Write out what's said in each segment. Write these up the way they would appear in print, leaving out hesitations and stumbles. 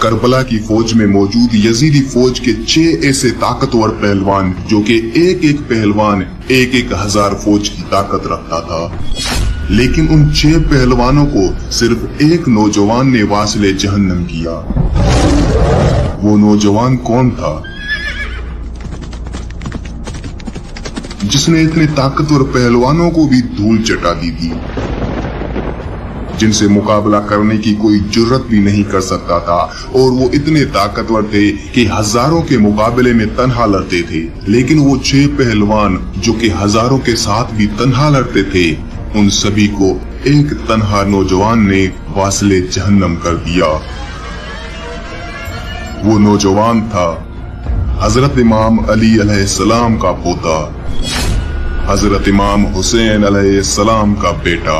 Karbala की फौज में मौजूद यजीदी फौज के 6 ऐसे ताकतवर पहलवान, जो कि एक एक पहलवान 1,000 फौज की ताकत रखता था, लेकिन उन 6 पहलवानों को सिर्फ एक नौजवान ने वासिले जहन्नम किया। वो नौजवान कौन था जिसने इतने ताकतवर पहलवानों को भी धूल चटा दी थी, जिनसे मुकाबला करने की कोई जुर्रत भी नहीं कर सकता था, और वो इतने ताकतवर थे कि हजारों के मुकाबले में तन्हा लड़ते थे। लेकिन वो 6 पहलवान जो कि हजारों के साथ भी तन्हा लड़ते थे, उन सभी को एक तन्हा नौजवान ने वासिले जहन्नम कर दिया। वो नौजवान था हजरत इमाम अली अलैहिस्सलाम का पोता, हजरत इमाम हुसैन अलैहिस्सलाम का बेटा।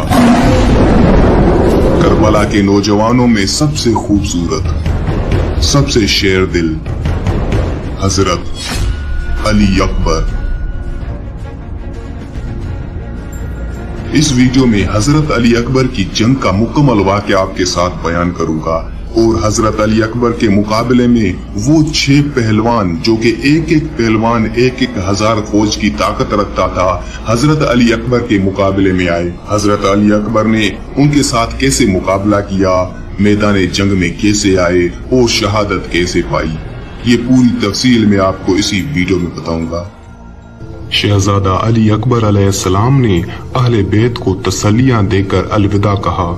करबला के नौजवानों में सबसे खूबसूरत, सबसे शेर दिल हजरत अली अकबर। इस वीडियो में हजरत अली अकबर की जंग का मुकम्मल वाक़या आपके साथ बयान करूंगा, और हजरत अली अकबर के मुकाबले में वो 6 पहलवान जो कि एक एक पहलवान 1,000 फौज की ताकत रखता था, हजरत अली अकबर के मुकाबले में आए। हजरत अली अकबर ने उनके साथ कैसे मुकाबला किया, मैदान जंग में कैसे आए और शहादत कैसे पाई, ये पूरी तफसील में आपको इसी वीडियो में बताऊंगा। शहजादा अली अकबर अलैहिस्सलाम ने अहले बैत को तसल्लियां देकर अलविदा कहा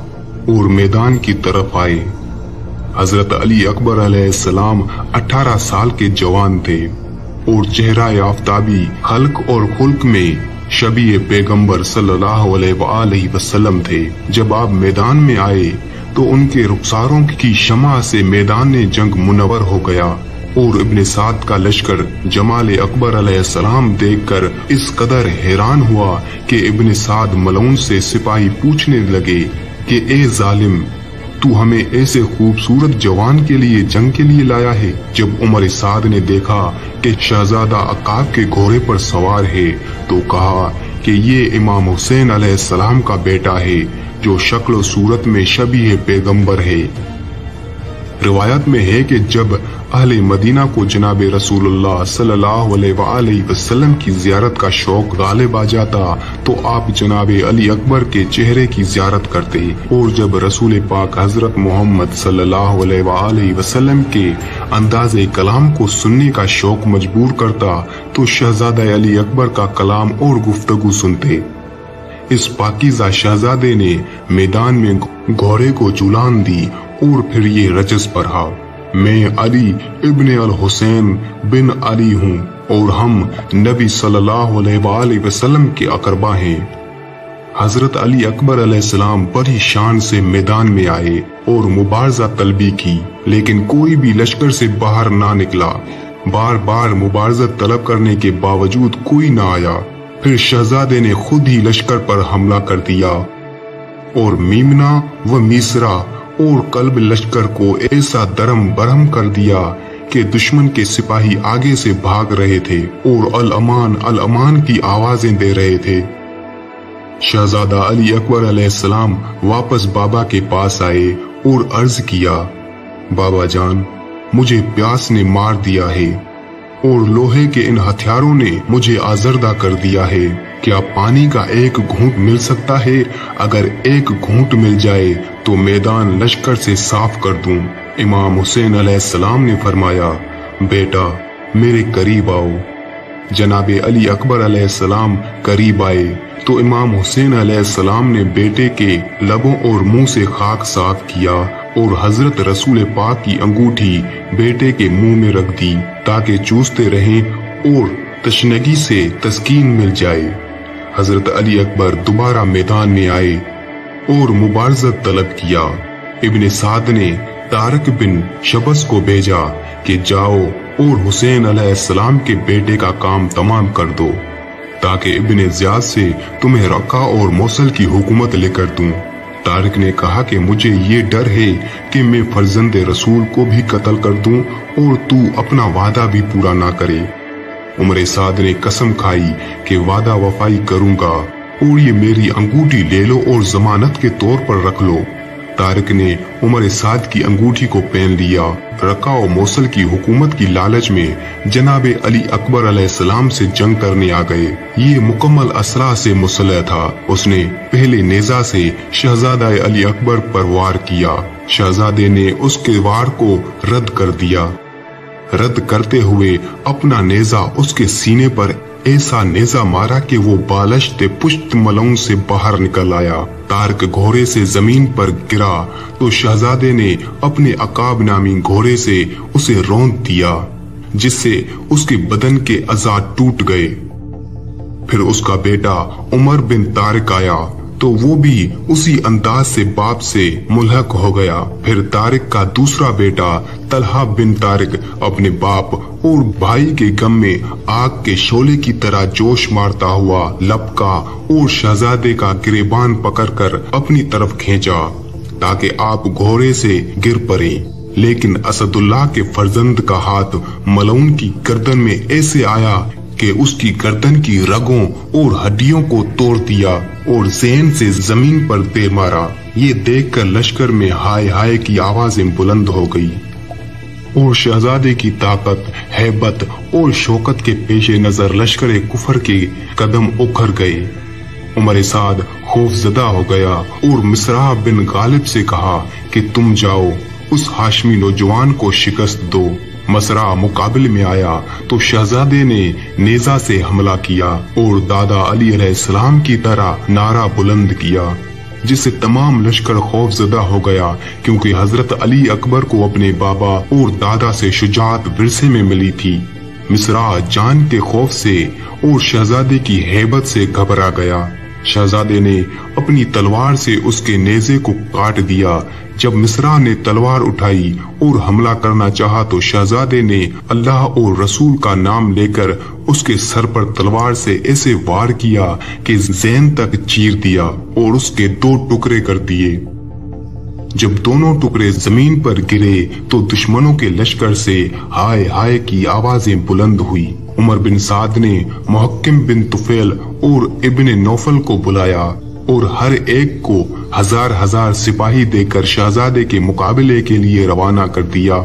और मैदान की तरफ आए। हजरत अली अकबर अलैहिस्सलाम 18 साल के जवान थे और चेहरा आफताबी खल्क और खुल्क में शबीह पैगंबर सल्लल्लाहु अलैहि वसल्लम थे। जब आप मैदान में आए तो उनके रुखसारों की शमा से मैदान जंग मुनव्वर हो गया, और इब्ने साद का लश्कर जमाल अकबर अलैहिस्सलाम देखकर इस कदर हैरान हुआ कि इब्ने साद मलऊन से सिपाही पूछने लगे कि ए जालिम, तू हमें ऐसे खूबसूरत जवान के लिए जंग के लिए लाया है? जब उमर साद ने देखा कि शहजादा अकाब के घोड़े पर सवार है, तो कहा कि ये इमाम हुसैन अलैहिस्सलाम का बेटा है, जो शक्ल सूरत में शबीह पैगंबर है। रिवायत में है कि जब अहले मदीना को जनाब रसूलुल्लाह सल्लल्लाहु अलैहि वसल्लम की जियारत का शौक गालिब आ जाता, तो आप जनाब अली अकबर के चेहरे की जियारत करते, और जब रसूल पाक हजरत मोहम्मद सल्लल्लाहु अलैहि वसल्लम के अंदाज़े कलाम को सुनने का शौक मजबूर करता, तो शहजादा अली अकबर का कलाम और गुफ्तगू सुनते। इस पाकीज़ा शहजादे ने मैदान में घोड़े को जुलान दी और फिर ये रजस पढ़ा, मैं अली इब्ने अल हुसैन बिन अली हूँ और हम नबी सल्लल्लाहु अलैहि वसल्लम के अकरबा हैं। हजरत अली अकबर अलैहिस्सलाम बड़ी शान से मैदान में आए और मुबारजा तलबी की, लेकिन कोई भी लश्कर से बाहर ना निकला। बार बार मुबारजा तलब करने के बावजूद कोई ना आया। फिर शहजादे ने खुद ही लश्कर पर हमला कर दिया और मीमना व मीसरा और कल्ब लश्कर को ऐसा दरम बरहम कर दिया कि दुश्मन के सिपाही आगे से भाग रहे थे और अल अमान की आवाजें दे रहे थे। शहजादा अली अकबर अलैहिस्सलाम वापस बाबा के पास आए और अर्ज किया, बाबा जान, मुझे प्यास ने मार दिया है और लोहे के इन हथियारों ने मुझे आजरदा कर दिया है। क्या पानी का एक घूंट मिल सकता है? अगर एक घूंट मिल जाए तो मैदान लश्कर से साफ कर दूं। इमाम हुसैन अलैहिस्सलाम ने फरमाया, बेटा मेरे करीब आओ। जनाबे अली अकबर अलैहिस्सलाम करीब आए तो इमाम हुसैन अलैहिस्सलाम ने बेटे के लबों और मुंह से खाक साफ किया और हजरत रसूल पाक की अंगूठी बेटे के मुंह में रख दी ताकि चूसते रहें और तशनगी से तस्कीन मिल जाए। हजरत अली अकबर दोबारा मैदान में आए और मुबारजत तलब किया। इब्ने साद ने तारिक बिन शबस को भेजा कि जाओ और हुसैन अलैहिस्सलाम के बेटे का काम तमाम कर दो ताकि इब्ने ज़ियाद से तुम्हें रक्का और मौसल की हुकूमत लेकर दूं। तारिक ने कहा कि मुझे ये डर है कि मैं फर्जंदे रसूल को भी कत्ल कर दूं और तू अपना वादा भी पूरा ना करे। उमर साद ने कसम खाई कि वादा वफाई करूंगा और ये मेरी अंगूठी ले लो और जमानत के तौर पर रख लो। तारिक ने उमर साद की अंगूठी को पहन लिया। रक्का और मौसल की हुकूमत की लालच में जनाब अली अकबर अलैहिस्सलाम से जंग करने आ गए। ये मुकम्मल असलाह से मुसल्लह था। उसने पहले नेजा से शहजादा अली अकबर पर वार किया। शहजादे ने उसके वार को रद्द कर दिया। रद्द करते हुए अपना नेजा उसके सीने पर ऐसा नेजा मारा कि वो बालश्ते पुष्ट मलंग से बाहर निकल आया। तारिक घोड़े से जमीन पर गिरा तो शहजादे ने अपने अकाब नामी घोड़े से उसे रौंद दिया, जिससे उसके बदन के अज़ा टूट गए। फिर उसका बेटा उमर बिन तारिक आया तो वो भी उसी अंदाज से बाप से मुल्हक हो गया। फिर तारिक का दूसरा बेटा तलहा बिन तारिक अपने बाप और भाई के गम में आग के शोले की तरह जोश मारता हुआ लपका और शहजादे का गिरेबान पकड़कर अपनी तरफ खींचा ताकि आप घोड़े से गिर पड़े। लेकिन असदुल्लाह के फर्जंद का हाथ मलऊन की गर्दन में ऐसे आया कि उसकी गर्दन की रगों और हड्डियों को तोड़ दिया और ज़हन से जमीन पर दे मारा। ये देखकर लश्कर में हाय हाय की आवाजें बुलंद हो गई और शहजादे की ताकत, हैबत और शौकत के पेशे नजर लश्कर कुफर के कदम उखड़ गए। उमर साद खौफजदा हो गया और मिसरा बिन गालिब से कहा कि तुम जाओ उस हाशमी नौजवान को शिकस्त दो। मसरा मुकाबले में आया तो शहजादे ने नेजा से हमला किया और दादा अली अलैहिस्सलाम की तरह नारा बुलंद किया, जिससे तमाम लश्कर खौफजदा हो गया, क्योंकि हजरत अली अकबर को अपने बाबा और दादा से शुजाअत विरसे में मिली थी। मिसरा जान के खौफ से और शहजादे की हैबत से घबरा गया। शहजादे ने अपनी तलवार से उसके नेज़े को काट दिया। जब मिसरा ने तलवार उठाई और हमला करना चाहा तो शहजादे ने अल्लाह और रसूल का नाम लेकर उसके सर पर तलवार से ऐसे वार किया कि ज़हन तक चीर दिया और उसके 2 टुकड़े कर दिए। जब दोनों टुकड़े जमीन पर गिरे तो दुश्मनों के लश्कर से हाय हाय की आवाजें बुलंद हुई। उमर बिन साद ने मुहक्किम बिन तुफैल और इब्ने नौफल को बुलाया और हर एक को 1000 सिपाही देकर शहजादे के मुकाबले के लिए रवाना कर दिया।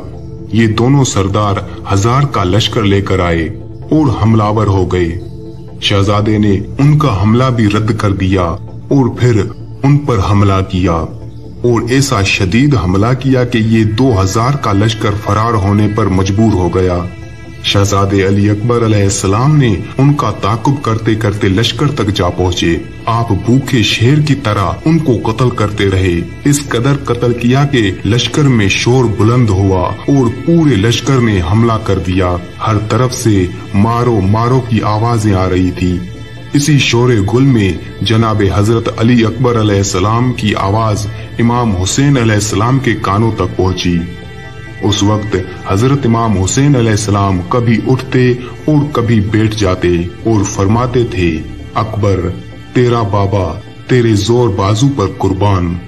ये दोनों सरदार 1000 का लश्कर लेकर आए और हमलावर हो गए। शहजादे ने उनका हमला भी रद्द कर दिया और फिर उन पर हमला किया और ऐसा शदीद हमला किया कि ये 2000 का लश्कर फरार होने पर मजबूर हो गया। शहजादे अली अकबर अलैहिस्सलाम ने उनका ताकुब करते करते लश्कर तक जा पहुँचे। आप भूखे शेर की तरह उनको कत्ल करते रहे। इस कदर कत्ल किया कि लश्कर में शोर बुलंद हुआ और पूरे लश्कर ने हमला कर दिया। हर तरफ से मारो मारो की आवाजें आ रही थी। इसी शोरे गुल में जनाब हजरत अली अकबर अलैहिस्सलाम की आवाज इमाम हुसैन अलैहिस्सलाम के कानों तक पहुंची। उस वक्त हजरत इमाम हुसैन अलैहिस्सलाम कभी उठते और कभी बैठ जाते और फरमाते थे, अकबर तेरा बाबा तेरे जोर बाजू पर कुर्बान।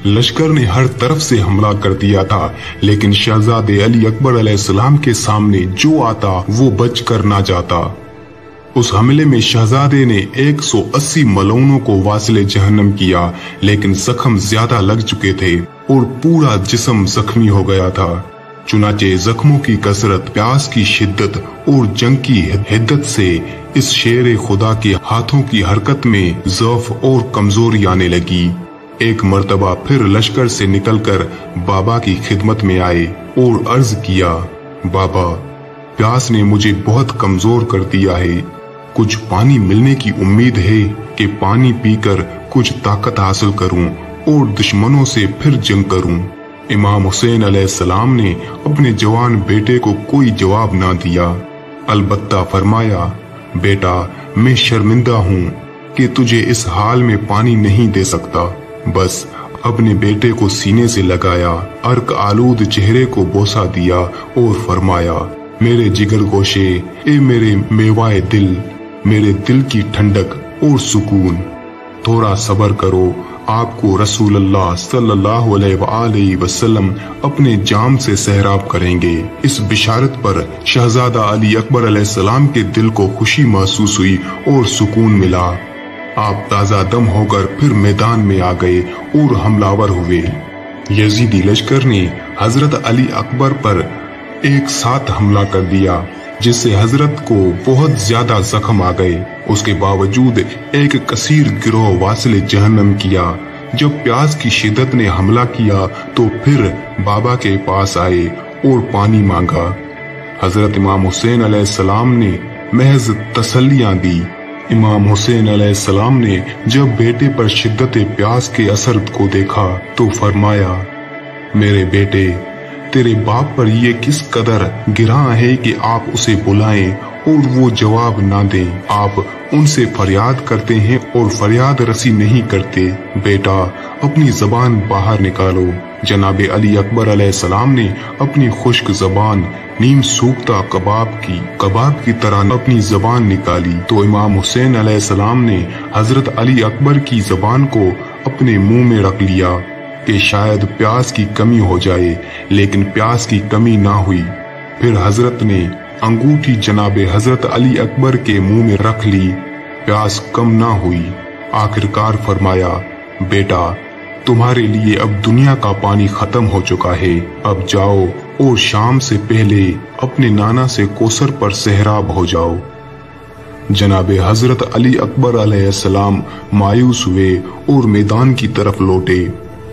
लश्कर ने हर तरफ से हमला कर दिया था, लेकिन शहजादे अली अकबर अलैहिस्सलाम के सामने जो आता वो बच कर ना जाता। उस हमले में शहजादे ने 180 मलऊनों को वासिले जहन्नम किया, लेकिन जख्म ज्यादा लग चुके थे और पूरा जिस्म जख्मी हो गया था। चुनाचे जख्मों की कसरत, प्यास की शिद्दत और जंग की हिद्दत से इस शेर खुदा के हाथों की हरकत में ज़ौफ और कमजोरी आने लगी। एक मर्तबा फिर लश्कर से निकलकर बाबा की खिदमत में आए और अर्ज किया, बाबा प्यास ने मुझे बहुत कमजोर कर दिया है। कुछ पानी मिलने की उम्मीद है कि पानी पीकर कुछ ताकत हासिल करूं और दुश्मनों से फिर जंग करूं। इमाम हुसैन अलैहिस्सलाम ने अपने जवान बेटे को कोई जवाब ना दिया, अलबत्ता फरमाया, बेटा मैं शर्मिंदा हूं कि तुझे इस हाल में पानी नहीं दे सकता। बस अपने बेटे को सीने से लगाया, अर्क आलूद चेहरे को बोसा दिया और फरमाया, मेरे जिगर गोशे, ए मेरे मेवाए दिल, मेरे दिल की ठंडक और सुकून, थोड़ा सब्र करो, आपको रसूलुल्लाह सल्लल्लाहु अलैहि वसल्लम अपने जाम से सहराब करेंगे। इस बिशारत पर शहजादा अली अकबर अलैहिस्सलाम के दिल को खुशी महसूस हुई और सुकून मिला। आप ताजा दम होकर फिर मैदान में आ गए और हमलावर हुए। यजीदी लश्कर ने हजरत अली अकबर पर एक साथ हमला कर दिया, जिससे हजरत को बहुत ज्यादा जख्म आ गए। उसके बावजूद एक कसीर गिरोह वासिल जहन्नम किया। जब प्यास की शिद्दत ने हमला किया तो फिर बाबा के पास आए और पानी मांगा। हजरत इमाम हुसैन अलैहिस्सलाम ने महज तसल्लियां दी। इमाम हुसैन अलैहिस्सलाम ने जब बेटे पर शिद्दत प्यास के असर को देखा तो फरमाया, मेरे बेटे, तेरे बाप पर ये किस कदर गिरा है कि आप उसे बुलाएं और वो जवाब ना दें। आप उनसे फरियाद करते हैं और फरियाद रसी नहीं करते। बेटा, अपनी जबान बाहर निकालो। जनाब अली अकबर अलैहिस्सलाम ने अपनी खुश्क जबान नीम सूखता कबाब की तरह अपनी जबान निकाली तो इमाम हुसैन अलैहिस्सलाम ने हजरत अली अकबर की जबान को अपने मुंह में रख लिया कि शायद प्यास की कमी हो जाए, लेकिन प्यास की कमी ना हुई। फिर हजरत ने अंगूठी जनाब हजरत अली अकबर के मुंह में रख ली, प्यास कम ना हुई। आखिरकार फरमाया, बेटा, तुम्हारे लिए अब दुनिया का पानी खत्म हो चुका है, अब जाओ और शाम से पहले अपने नाना से कोसर पर सहराब हो जाओ। जनाब हजरत अली अकबर अलैहिस्सलाम मायूस हुए और मैदान की तरफ लौटे।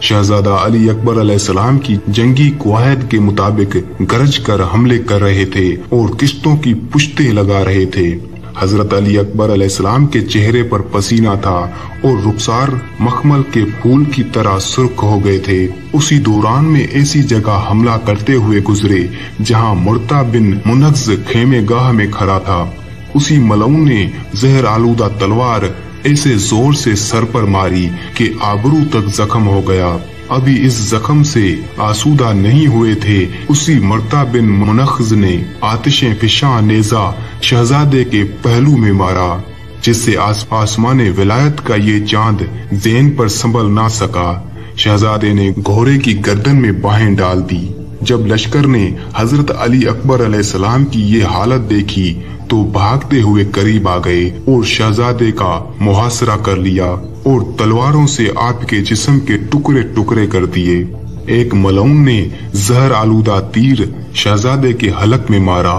शहजादा अली अकबर अलैहिस्सलाम की जंगी कवायद के मुताबिक गरज कर हमले कर रहे थे और किश्तों की पुश्तें लगा रहे थे। हजरत अली अकबर अलैहिस्सलाम के चेहरे पर पसीना था और रुखसार मखमल के फूल की तरह सुर्ख हो गए थे। उसी दौरान में ऐसी जगह हमला करते हुए गुजरे जहां मुर्ता बिन मुनक्ज खेमे गाह में खड़ा था। उसी मलऊन ने जहर आलूदा तलवार ऐसे जोर से सर पर मारी कि आबरू तक जख्म हो गया। अभी इस जख्म से आसूदा नहीं हुए थे, उसी मुर्ता बिन मुनक्ज ने आतिशे फिशा नेजा शहजादे के पहलू में मारा, जिससे आसमान विलायत का ये चांद ज़ैन पर संभल ना सका। शहजादे ने घोड़े की गर्दन में बाहें डाल दी। जब लश्कर ने हजरत अली अकबर अलैहिस्सलाम की ये हालत देखी तो भागते हुए करीब आ गए और शहजादे का मुहासरा कर लिया और तलवारों से आपके जिस्म के टुकड़े टुकड़े कर दिए। एक मलऊन ने जहर आलूदा तीर शहजादे के हलक में मारा,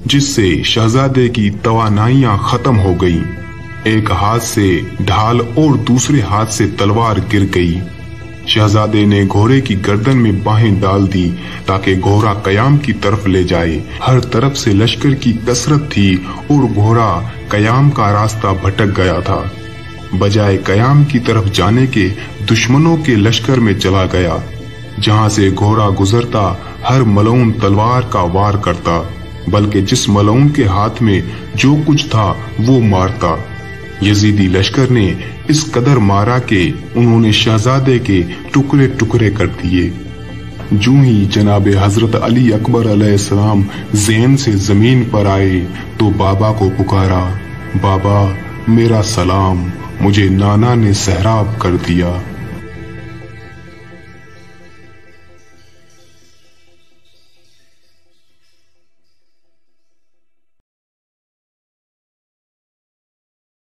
जिससे शहजादे की तवानाइयां खत्म हो गईं। एक हाथ से ढाल और दूसरे हाथ से तलवार गिर गई। शहजादे ने घोड़े की गर्दन में बाहें डाल दी ताकि घोड़ा कयाम की तरफ ले जाए। हर तरफ से लश्कर की कसरत थी और घोड़ा कयाम का रास्ता भटक गया था। बजाय कयाम की तरफ जाने के दुश्मनों के लश्कर में चला गया। जहां से घोड़ा गुजरता हर मलऊन तलवार का वार करता, बल्कि जिस मलऊन के हाथ में जो कुछ था वो मारता। यजीदी लश्कर ने इस कदर मारा कि उन्होंने शहजादे के टुकड़े टुकड़े कर दिए। जूं ही जनाब हजरत अली अकबर अलैहिस्सलाम ज़ैन से जमीन पर आए तो बाबा को पुकारा, बाबा मेरा सलाम, मुझे नाना ने सहराब कर दिया।